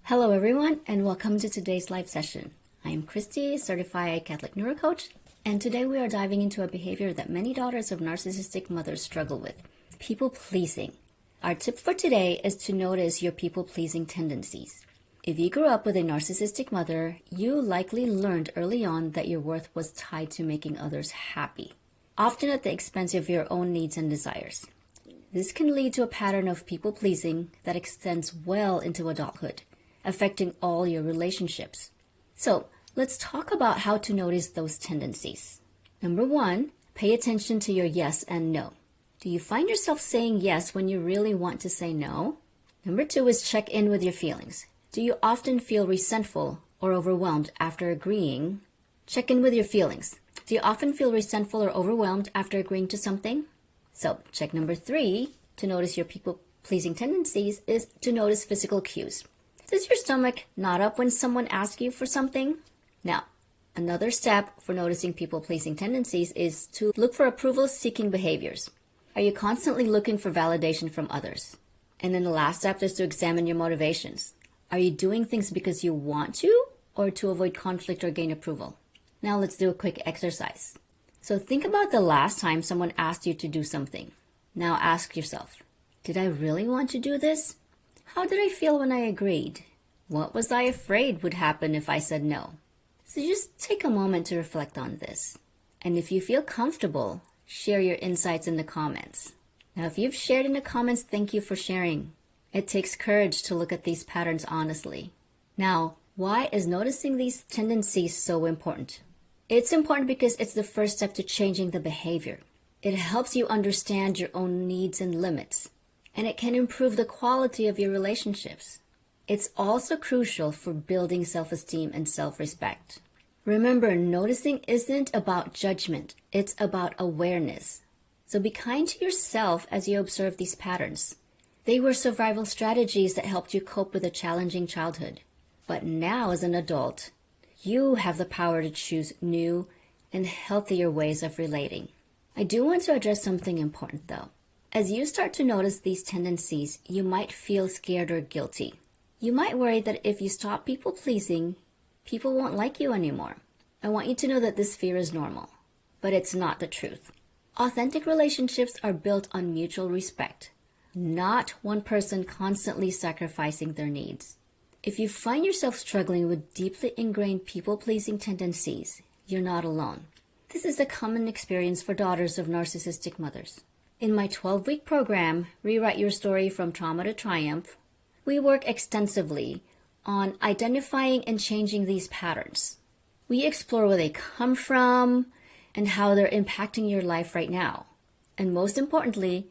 Hello everyone and welcome to today's live session. I am Christy, certified Catholic neurocoach, and today we are diving into a behavior that many daughters of narcissistic mothers struggle with, people pleasing. Our tip for today is to notice your people pleasing tendencies. If you grew up with a narcissistic mother, you likely learned early on that your worth was tied to making others happy, often at the expense of your own needs and desires. This can lead to a pattern of people pleasing that extends well into adulthood, affecting all your relationships. So let's talk about how to notice those tendencies. Number 1, pay attention to your yes and no. Do you find yourself saying yes when you really want to say no? Number 2 is check in with your feelings. Do you often feel resentful or overwhelmed after agreeing? Check in with your feelings. Do you often feel resentful or overwhelmed after agreeing to something? So check number 3 to notice your people-pleasing tendencies is to notice physical cues. Does your stomach knot up when someone asks you for something? Now, another step for noticing people-pleasing tendencies is to look for approval-seeking behaviors. Are you constantly looking for validation from others? And then the last step is to examine your motivations. Are you doing things because you want to or to avoid conflict or gain approval? Now let's do a quick exercise. So think about the last time someone asked you to do something. Now ask yourself, did I really want to do this? How did I feel when I agreed? What was I afraid would happen if I said no? So just take a moment to reflect on this. And if you feel comfortable, share your insights in the comments. Now, if you've shared in the comments, thank you for sharing. It takes courage to look at these patterns honestly. Now, why is noticing these tendencies so important? It's important because it's the first step to changing the behavior. It helps you understand your own needs and limits, and it can improve the quality of your relationships. It's also crucial for building self-esteem and self-respect. Remember, noticing isn't about judgment, it's about awareness. So be kind to yourself as you observe these patterns. They were survival strategies that helped you cope with a challenging childhood. But now as an adult, you have the power to choose new and healthier ways of relating. I do want to address something important though. As you start to notice these tendencies, you might feel scared or guilty. You might worry that if you stop people-pleasing, people won't like you anymore. I want you to know that this fear is normal, but it's not the truth. Authentic relationships are built on mutual respect, not one person constantly sacrificing their needs. If you find yourself struggling with deeply ingrained people-pleasing tendencies, you're not alone. This is a common experience for daughters of narcissistic mothers. In my 12-week program, Rewrite Your Story from Trauma to Triumph, we work extensively on identifying and changing these patterns. We explore where they come from and how they're impacting your life right now. And most importantly,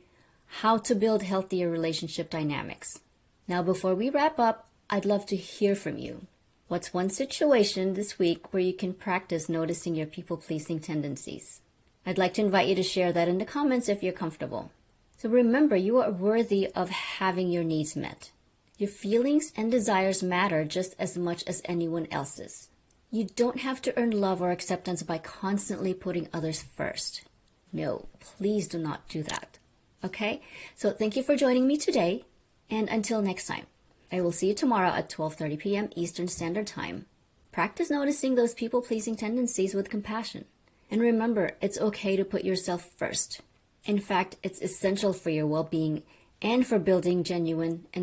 how to build healthier relationship dynamics. Now, before we wrap up, I'd love to hear from you. What's one situation this week where you can practice noticing your people-pleasing tendencies? I'd like to invite you to share that in the comments if you're comfortable. So remember, you are worthy of having your needs met. Your feelings and desires matter just as much as anyone else's. You don't have to earn love or acceptance by constantly putting others first. No, please do not do that. Okay? So thank you for joining me today, and until next time. I will see you tomorrow at 12:30 p.m. Eastern Standard Time. Practice noticing those people-pleasing tendencies with compassion. And remember, it's okay to put yourself first. In fact, it's essential for your well-being and for building genuine and